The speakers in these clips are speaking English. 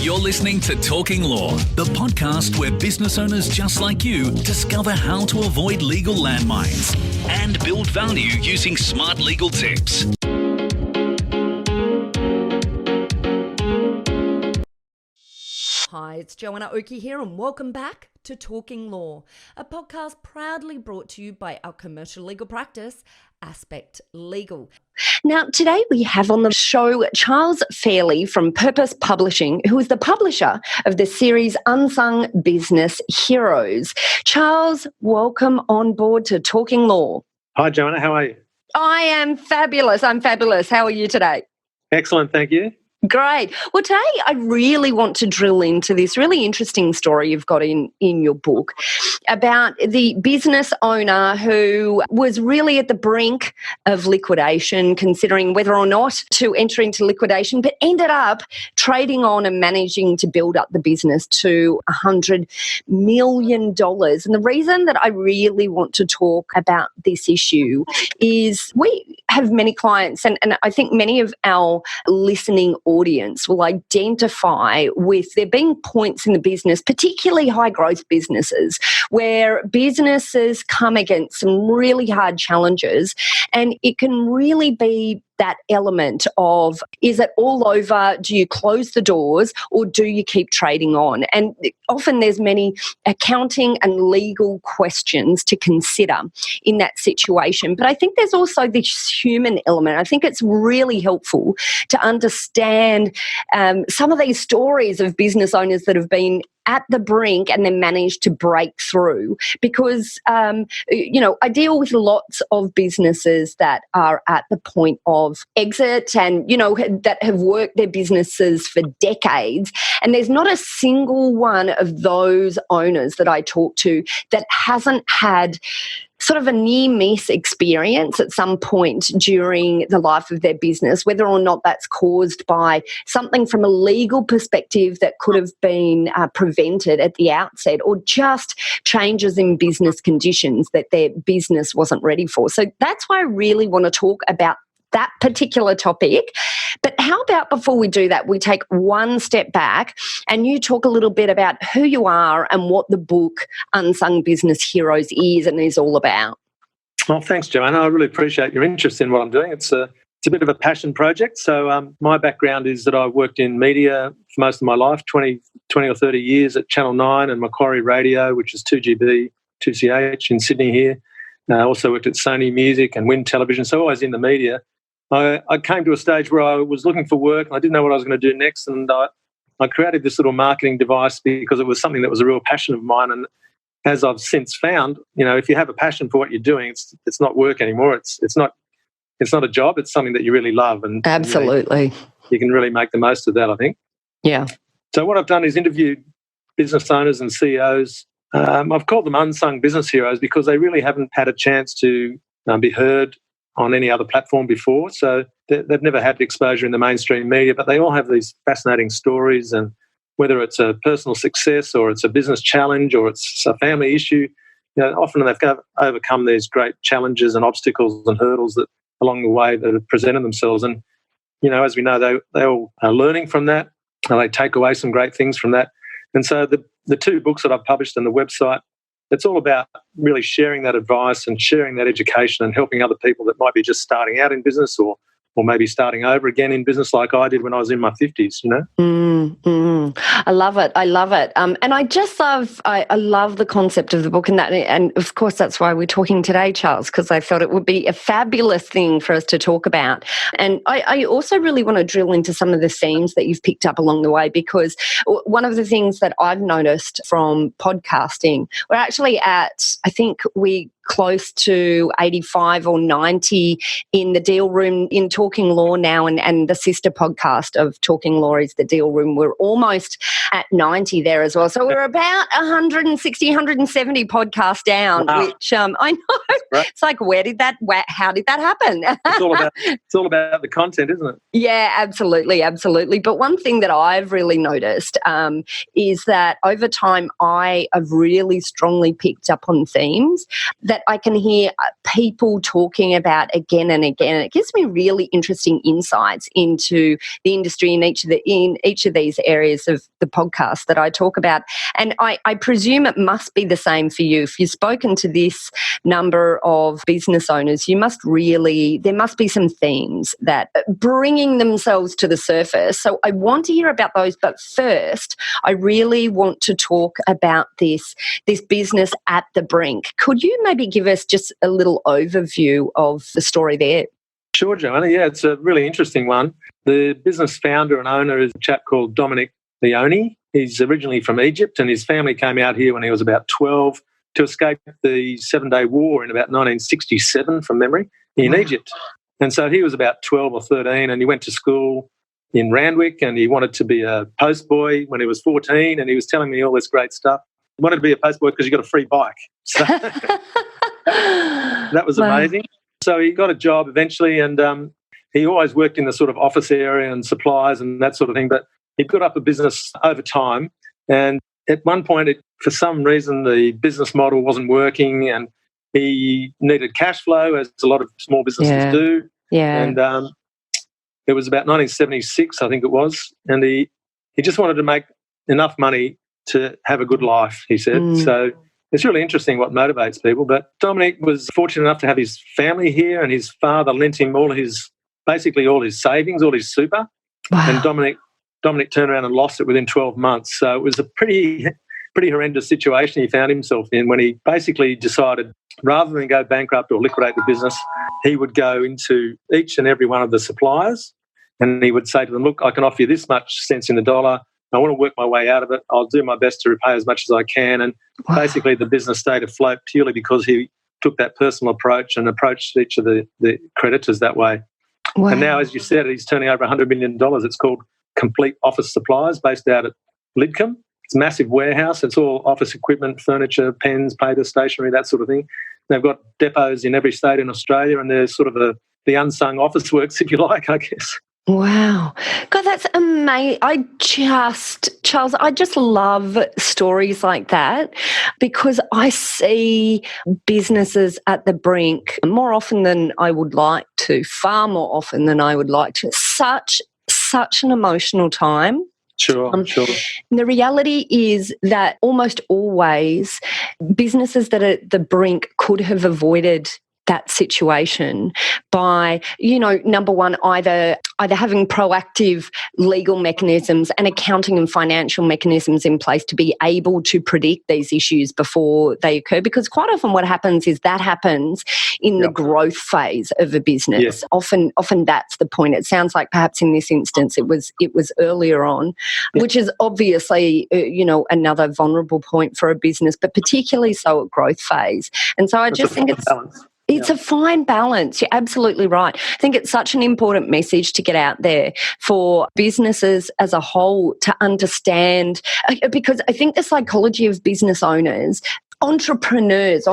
You're listening to Talking Law, the podcast where business owners just like you discover how to avoid legal landmines and build value using smart legal tips. Hi, it's Joanna Oakey here and welcome back to Talking Law, a podcast proudly brought to you by our commercial legal practice, Aspect Legal. Now, today we have on the show Charles Fairlie from Purpose Publishing, who is the publisher of the series Unsung Business Heroes. Charles, welcome on board to Talking Law. Hi, Joanna. How are you? I am fabulous. I'm fabulous. How are you today? Excellent. Thank you. Great. Well, today I really want to drill into this really interesting story you've got in your book about the business owner who was really at the brink of liquidation, considering whether or not to enter into liquidation, but ended up trading on and managing to build up the business to $100 million. And the reason that I really want to talk about this issue is we have many clients, and I think many of our listening audience will identify with there being points in the business, particularly high growth businesses, where businesses come against some really hard challenges, and it can really be that element of, is it all over? Do you close the doors or do you keep trading on? And often there's many accounting and legal questions to consider in that situation. But I think there's also this human element. I think it's really helpful to understand some of these stories of business owners that have been at the brink and then managed to break through, because, I deal with lots of businesses that are at the point of exit and, that have worked their businesses for decades. And there's not a single one of those owners that I talk to that hasn't had sort of a near-miss experience at some point during the life of their business, whether or not that's caused by something from a legal perspective that could have been prevented at the outset, or just changes in business conditions that their business wasn't ready for. So that's why I really want to talk about that particular topic. But how about before we do that, we take one step back and you talk a little bit about who you are and what the book Unsung Business Heroes is and is all about. Well, thanks, Joanna. I really appreciate your interest in what I'm doing. It's a bit of a passion project. So my background is that I've worked in media for most of my life, 20 or 30 years at Channel 9 and Macquarie Radio, which is 2GB, 2CH in Sydney here. I also worked at Sony Music and Win Television, so always in the media. I came to a stage where I was looking for work and I didn't know what I was going to do next, and I created this little marketing device because it was something that was a real passion of mine. And as I've since found, if you have a passion for what you're doing, it's not work anymore. It's not a job. It's something that you really love, and absolutely, you can really make the most of that, I think. Yeah. So what I've done is interviewed business owners and CEOs. I've called them unsung business heroes because they really haven't had a chance to be heard on any other platform before. So they've never had exposure in the mainstream media, but they all have these fascinating stories, and whether it's a personal success or it's a business challenge or it's a family issue, often they've overcome these great challenges and obstacles and hurdles that along the way that have presented themselves. And, as we know, they all are learning from that, and they take away some great things from that. And so the two books that I've published on the website, it's all about really sharing that advice and sharing that education and helping other people that might be just starting out in business or maybe starting over again in business like I did when I was in my 50s, I love it. And I just love, I love the concept of the book and of course that's why we're talking today, Charles, because I felt it would be a fabulous thing for us to talk about. And I also really want to drill into some of the themes that you've picked up along the way, because one of the things that I've noticed from podcasting, we're actually at, I think we close to 85 or 90 in the Deal Room in Talking Law now, and the sister podcast of Talking Law is the Deal Room. We're almost at 90 there as well. So we're about 160, 170 podcasts down, wow. Which I know. Right. It's like, how did that happen? It's all about the content, isn't it? Yeah, absolutely. But one thing that I've really noticed is that over time I have really strongly picked up on themes that that I can hear people talking about again and again. And it gives me really interesting insights into the industry in each of these areas of the podcast that I talk about. And I presume it must be the same for you. If you've spoken to this number of business owners, there must be some themes that are bringing themselves to the surface. So I want to hear about those. But first, I really want to talk about this business at the brink. Could you maybe give us just a little overview of the story there? Sure, Joanna. Yeah, it's a really interesting one. The business founder and owner is a chap called Dominic Leone. He's originally from Egypt, and his family came out here when he was about 12 to escape the 7-Day War in about 1967, from memory, in Egypt. And so he was about 12 or 13, and he went to school in Randwick, and he wanted to be a postboy when he was 14, and he was telling me all this great stuff. He wanted to be a postboy because he got a free bike. So that was amazing. So he got a job eventually, and he always worked in the sort of office area and supplies and that sort of thing, but he built up a business over time. And at one point, for some reason, the business model wasn't working, and he needed cash flow, as a lot of small businesses do. Yeah. And it was about 1976, I think it was, and he just wanted to make enough money to have a good life, he said. So it's really interesting what motivates people. But Dominic was fortunate enough to have his family here, and his father lent him basically all his savings, all his super. Wow. And Dominic turned around and lost it within 12 months. So it was a pretty horrendous situation he found himself in, when he basically decided, rather than go bankrupt or liquidate the business, he would go into each and every one of the suppliers, and he would say to them, look, I can offer you this much cents in the dollar. I want to work my way out of it. I'll do my best to repay as much as I can. And basically the business stayed afloat purely because he took that personal approach and approached each of the creditors that way. Wow. And now, as you said, he's turning over $100 million. It's called Complete Office Supplies, based out at Lidcombe. It's a massive warehouse. It's all office equipment, furniture, pens, paper, stationery, that sort of thing. They've got depots in every state in Australia, and they're sort of the unsung office works, if you like, I guess. Wow. God, that's amazing. Charles, I just love stories like that, because I see businesses at the brink more often than I would like to, far more often than I would like to. Such an emotional time. Sure. The reality is that almost always businesses that are at the brink could have avoided that situation by, number one, either having proactive legal mechanisms and accounting and financial mechanisms in place to be able to predict these issues before they occur. Because quite often what happens is that happens in the growth phase of a business. Yes. Often that's the point. It sounds like perhaps in this instance it was earlier on, which is obviously another vulnerable point for a business, but particularly so at growth phase. And so I just think it's a fine balance. You're absolutely right. I think it's such an important message to get out there for businesses as a whole to understand, because I think the psychology of business owners, entrepreneurs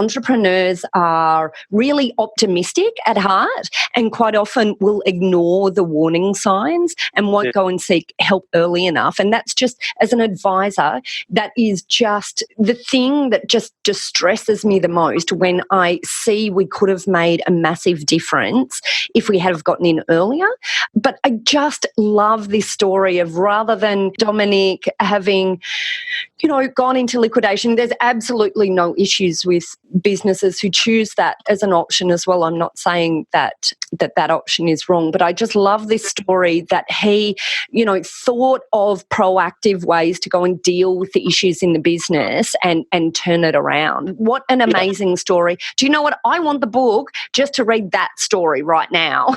are really optimistic at heart, and quite often will ignore the warning signs and won't go and seek help early enough. And that's just, as an advisor, that is just the thing that just distresses me the most, when I see we could have made a massive difference if we had have gotten in earlier. But I just love this story of, rather than Dominic having, gone into liquidation, there's absolutely no issues with businesses who choose that as an option as well. I'm not saying that option is wrong, but I just love this story that he, thought of proactive ways to go and deal with the issues in the business and turn it around. What an amazing story. Do you know what? I want the book just to read that story right now.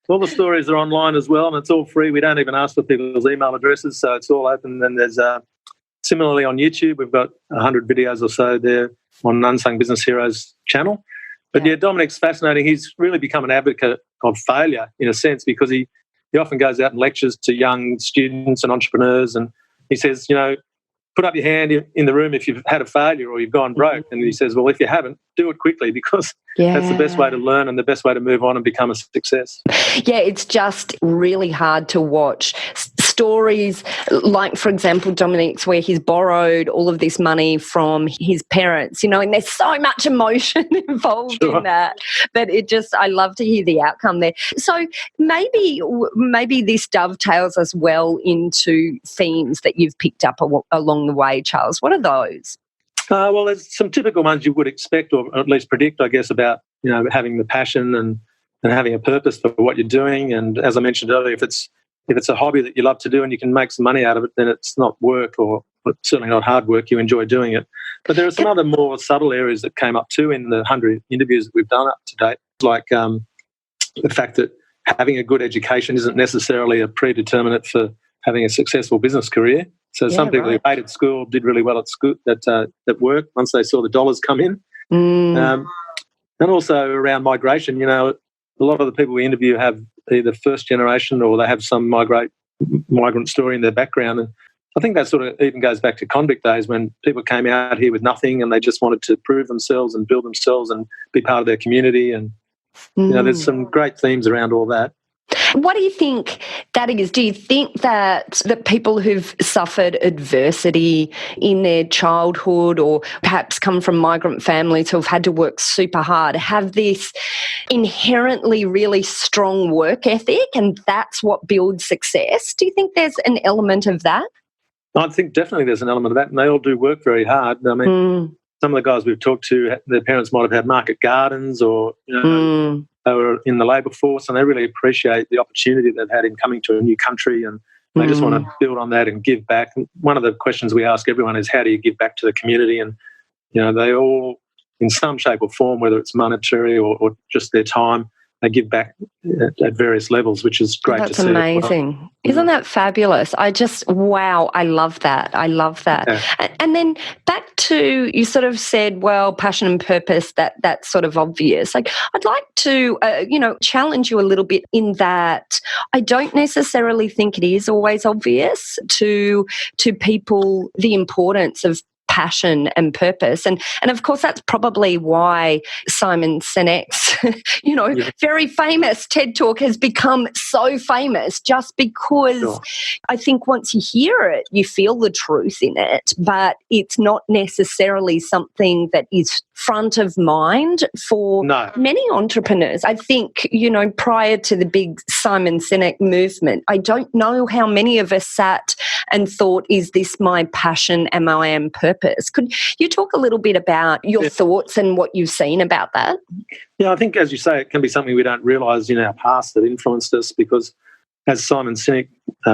All the stories are online as well, and it's all free. We don't even ask for people's email addresses, so it's all open. And there's similarly on YouTube, we've got 100 videos or so there on Unsung Business Heroes channel. But Dominic's fascinating. He's really become an advocate of failure in a sense, because he often goes out and lectures to young students and entrepreneurs, and he says, put up your hand in the room if you've had a failure or you've gone broke. And he says, well, if you haven't, do it quickly, because that's the best way to learn and the best way to move on and become a success. Yeah, it's just really hard to watch stories like, for example, Dominique's, where he's borrowed all of this money from his parents, you know, and there's so much emotion involved in that I love to hear the outcome there. So maybe this dovetails as well into themes that you've picked up along the way, Charles. What are those? Well, there's some typical ones you would expect, or at least predict, I guess, about, you know, having the passion and having a purpose for what you're doing. And as I mentioned earlier, if it's a hobby that you love to do and you can make some money out of it, then it's not work, or certainly not hard work. You enjoy doing it. But there are some other more subtle areas that came up too in the 100 interviews that we've done up to date, like the fact that having a good education isn't necessarily a predeterminate for having a successful business career. So some people who hated school did really well at school at work once they saw the dollars come in. And also around migration, you know, a lot of the people we interview have either first generation or they have some migrant story in their background. And I think that sort of even goes back to convict days when people came out here with nothing and they just wanted to prove themselves and build themselves and be part of their community. And, you know, there's some great themes around all that. What do you think that is? Do you think that the people who've suffered adversity in their childhood or perhaps come from migrant families who have had to work super hard have this inherently really strong work ethic and that's what builds success? Do you think there's an element of that? I think definitely there's an element of that, and they all do work very hard. I mean, some of the guys we've talked to, their parents might have had market gardens or, you know, they were in the labour force, and they really appreciate the opportunity they've had in coming to a new country, and they just want to build on that and give back. And one of the questions we ask everyone is, how do you give back to the community? And, you know, they all, in some shape or form, whether it's monetary or just their time, they give back at various levels, which is great to see. That's amazing. Isn't that fabulous? I love that. I love that. Yeah. And then back to, you sort of said, well, passion and purpose, that's sort of obvious. Like, I'd like to, challenge you a little bit in that I don't necessarily think it is always obvious to people the importance of passion and purpose. And of course, that's probably why Simon Sinek's, very famous TED Talk has become so famous, just because I think once you hear it, you feel the truth in it, but it's not necessarily something that is front of mind for many entrepreneurs. I think, prior to the big Simon Sinek movement, I don't know how many of us sat and thought, is this my passion? Am I on purpose? Could you talk a little bit about your thoughts and what you've seen about that? Yeah, I think, as you say, it can be something we don't realise in our past that influenced us, because as Simon Sinek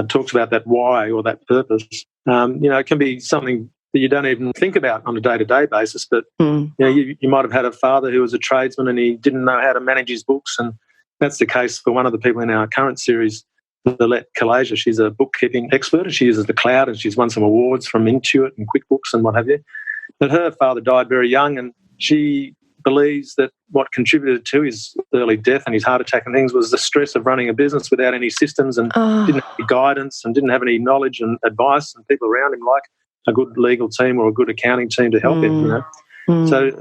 talks about that why or that purpose, it can be something that you don't even think about on a day-to-day basis. But you might have had a father who was a tradesman and he didn't know how to manage his books, and that's the case for one of the people in our current series, Lilette Kalasia. She's a bookkeeping expert and she uses the cloud, and she's won some awards from Intuit and QuickBooks and what have you. But her father died very young, and she believes that what contributed to his early death and his heart attack and things was the stress of running a business without any systems and didn't have any guidance and didn't have any knowledge and advice and people around him like a good legal team or a good accounting team to help him. So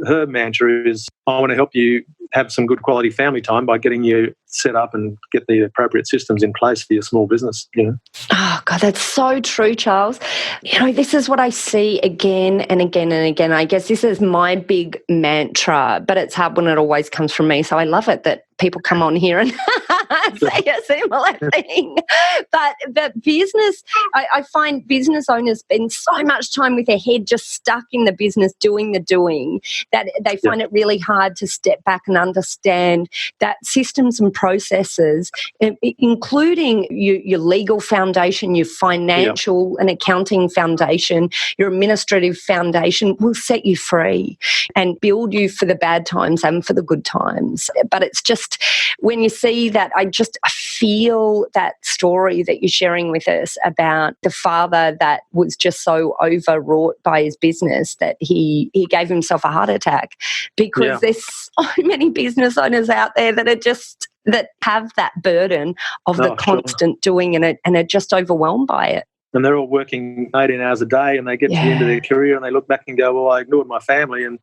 her mantra is, I want to help you have some good quality family time by getting you set up and get the appropriate systems in place for your small business. Oh, God, that's so true, Charles. This is what I see again and again and again. I guess this is my big mantra, but it's hard when it always comes from me. So I love it that people come on here and say a similar thing. But business, I find business owners spend so much time with their head just stuck in the business, doing the doing, that they find it really hard to step back and understand that systems and processes, including your legal foundation, your financial and accounting foundation, your administrative foundation, will set you free and build you for the bad times and for the good times. But it's just, when you see that, I feel that story that you're sharing with us about the father that was just so overwrought by his business that he gave himself a heart attack, because there's so many business owners out there that have that burden of the constant doing and are just overwhelmed by it. And they're all working 18 hours a day, and they get to the end of their career and they look back and go, well, I ignored my family, and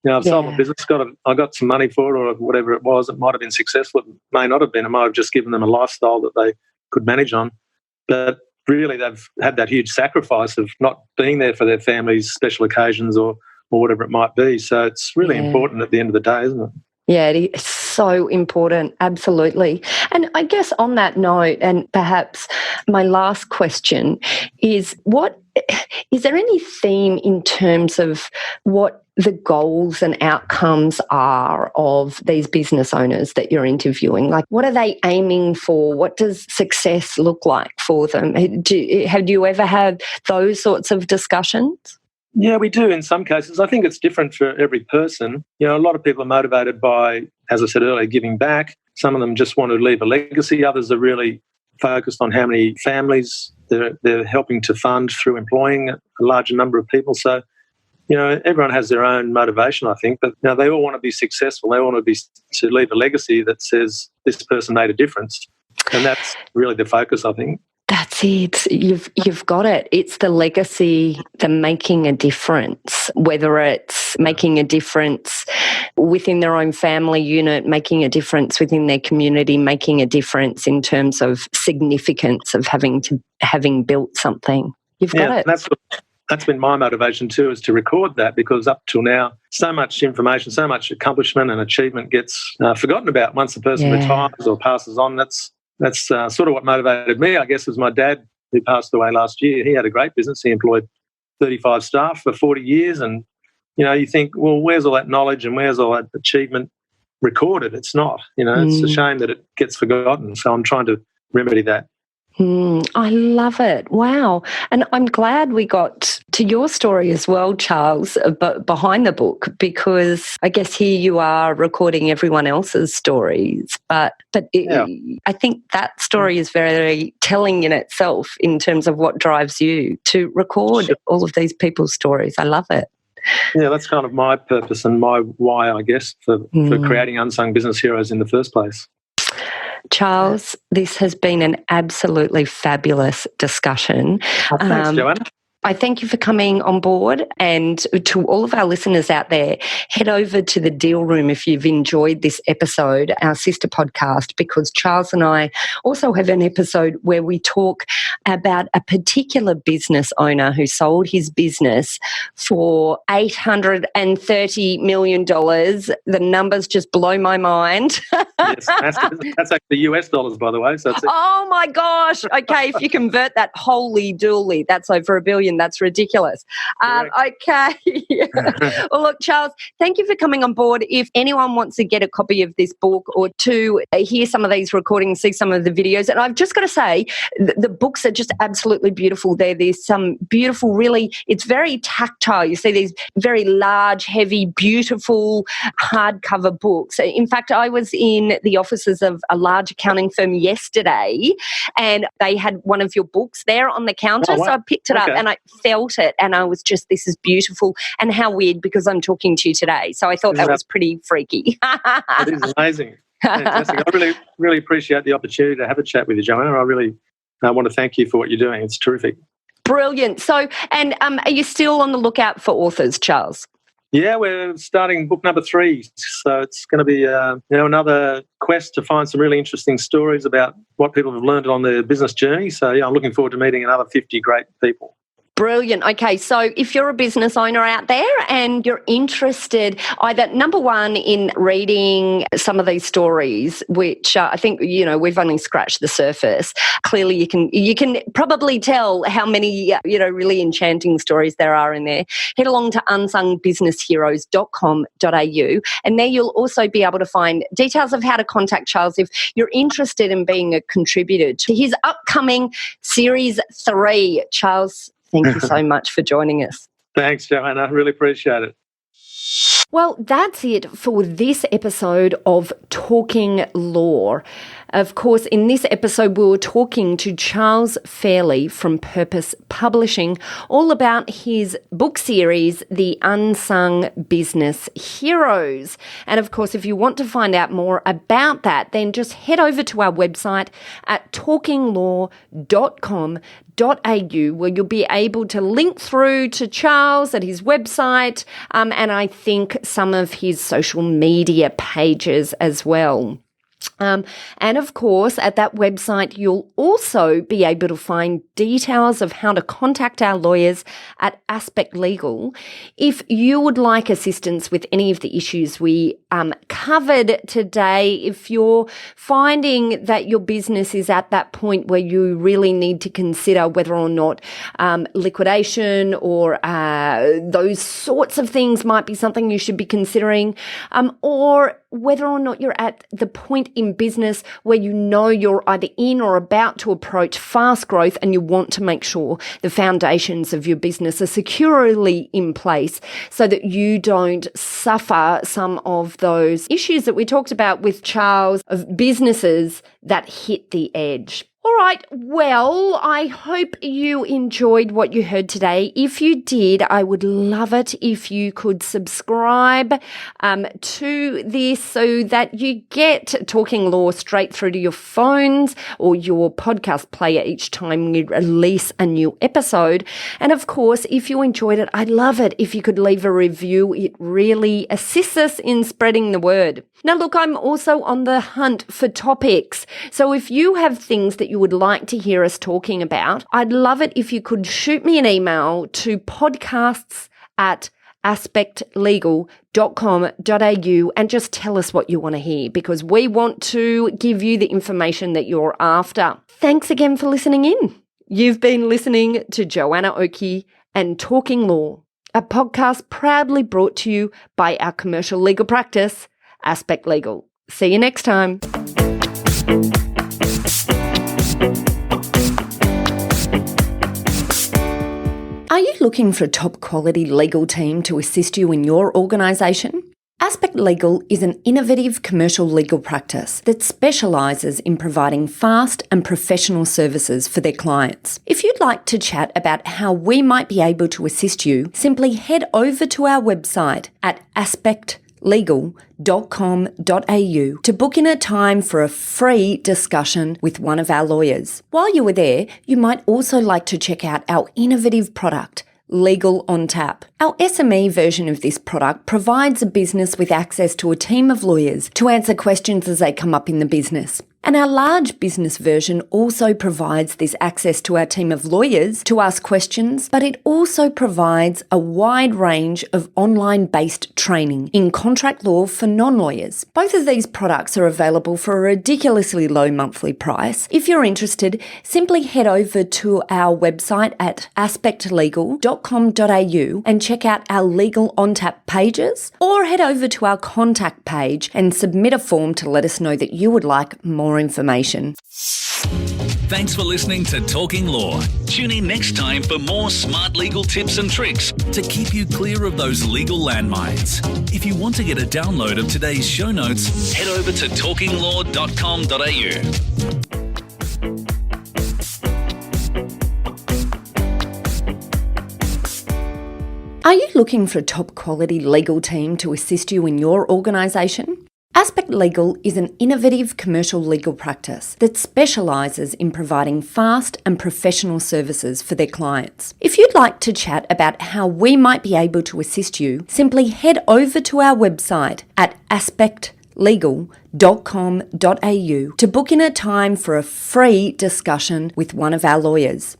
I've sold my business, I got some money for it, or whatever it was. It might have been successful, it may not have been. It might have just given them a lifestyle that they could manage on. but really they've had that huge sacrifice of not being there for their families, special occasions or whatever it might be. So it's really important at the end of the day, isn't it? Yeah, it is so important, absolutely. And I guess on that note, and perhaps my last question is, is there any theme in terms of what the goals and outcomes are of these business owners that you're interviewing? Like, what are they aiming for? What does success look like for them? Have you ever had those sorts of discussions? Yeah, we do in some cases. I think it's different for every person. A lot of people are motivated by, as I said earlier, giving back. Some of them just want to leave a legacy. Others are really focused on how many families they're helping to fund through employing a larger number of people. So, everyone has their own motivation, I think, but they all want to be successful. They want to leave a legacy that says this person made a difference. And that's really the focus, I think. That's it. You've got it. It's the legacy, the making a difference, whether it's making a difference within their own family unit, making a difference within their community, making a difference in terms of significance of having built something. You've got it. That's been my motivation too, is to record that, because up till now, so much information, so much accomplishment and achievement gets forgotten about once the person retires or passes on. That's sort of what motivated me, I guess, was my dad, who passed away last year. He had a great business. He employed 35 staff for 40 years. And, you think, well, where's all that knowledge and where's all that achievement recorded? It's not. It's a shame that it gets forgotten. So I'm trying to remedy that. I love it. Wow. And I'm glad we got to your story as well, Charles, behind the book, because I guess here you are recording everyone else's stories. But I think that story is very telling in itself in terms of what drives you to record all of these people's stories. I love it. Yeah, that's kind of my purpose and my why, I guess, for creating Unsung Business Heroes in the first place. Charles, this has been an absolutely fabulous discussion. Thanks, Joanna. I thank you for coming on board, and to all of our listeners out there, head over to the Deal Room if you've enjoyed this episode, our sister podcast, because Charles and I also have an episode where we talk about a particular business owner who sold his business for $830 million. The numbers just blow my mind. Yes, that's actually US dollars, by the way. So oh my gosh. Okay, if you convert that, holy dooly, that's over $1 billion. That's ridiculous. Okay. Well, look, Charles, thank you for coming on board. If anyone wants to get a copy of this book or to hear some of these recordings, see some of the videos, and I've just got to say, the books are just absolutely beautiful. There's some beautiful, really, it's very tactile. You see these very large, heavy, beautiful hardcover books. In fact, I was in the offices of a large accounting firm yesterday, and they had one of your books there on the counter. Oh, wow. So I picked it up and I felt it, and I was just, this is beautiful. And how weird, because I'm talking to you today. So I thought that was pretty freaky. It is amazing. Fantastic. I really, really appreciate the opportunity to have a chat with you, Joanna. I really want to thank you for what you're doing. It's terrific. Brilliant. So, and are you still on the lookout for authors, Charles? Yeah, we're starting book number 3. So it's going to be another quest to find some really interesting stories about what people have learned on their business journey. So, I'm looking forward to meeting another 50 great people. Brilliant. Okay, so if you're a business owner out there and you're interested, either number one in reading some of these stories, which I think we've only scratched the surface. Clearly, you can probably tell how many really enchanting stories there are in there. Head along to unsungbusinessheroes.com.au, and there you'll also be able to find details of how to contact Charles if you're interested in being a contributor to his upcoming Series 3. Charles, thank you so much for joining us. Thanks, Joanna. I really appreciate it. Well, that's it for this episode of Talking Law. Of course, in this episode, we were talking to Charles Fairlie from Purpose Publishing all about his book series, The Unsung Business Heroes. And of course, if you want to find out more about that, then just head over to our website at talkinglaw.com.au, where you'll be able to link through to Charles at his website and I think some of his social media pages as well. And of course, at that website, you'll also be able to find details of how to contact our lawyers at Aspect Legal if you would like assistance with any of the issues we covered today. If you're finding that your business is at that point where you really need to consider whether or not liquidation or those sorts of things might be something you should be considering, or whether or not you're at the point in business where you know you're either in or about to approach fast growth and you want to make sure the foundations of your business are securely in place so that you don't suffer some of those issues that we talked about with Charles of businesses that hit the edge. All right, well, I hope you enjoyed what you heard today. If you did, I would love it if you could subscribe to this so that you get Talking Law straight through to your phones or your podcast player each time we release a new episode. And of course, if you enjoyed it, I'd love it if you could leave a review. It really assists us in spreading the word. Now, look, I'm also on the hunt for topics. So if you have things that you would like to hear us talking about, I'd love it if you could shoot me an email to podcasts@aspectlegal.com.au and just tell us what you want to hear, because we want to give you the information that you're after. Thanks again for listening in. You've been listening to Joanna Oakey and Talking Law, a podcast proudly brought to you by our commercial legal practice, Aspect Legal. See you next time. Are you looking for a top quality legal team to assist you in your organisation? Aspect Legal is an innovative commercial legal practice that specialises in providing fast and professional services for their clients. If you'd like to chat about how we might be able to assist you, simply head over to our website at aspectlegal.com.au to book in a time for a free discussion with one of our lawyers. While you are there, you might also like to check out our innovative product, Legal on Tap. Our SME version of this product provides a business with access to a team of lawyers to answer questions as they come up in the business. And our large business version also provides this access to our team of lawyers to ask questions, but it also provides a wide range of online-based training in contract law for non-lawyers. Both of these products are available for a ridiculously low monthly price. If you're interested, simply head over to our website at aspectlegal.com.au and check out our Legal on Tap pages, or head over to our contact page and submit a form to let us know that you would like more information. Thanks for listening to Talking Law. Tune in next time for more smart legal tips and tricks to keep you clear of those legal landmines. If you want to get a download of today's show notes, head over to talkinglaw.com.au. Are you looking for a top quality legal team to assist you in your organisation? Aspect Legal is an innovative commercial legal practice that specialises in providing fast and professional services for their clients. If you'd like to chat about how we might be able to assist you, simply head over to our website at aspectlegal.com.au to book in a time for a free discussion with one of our lawyers.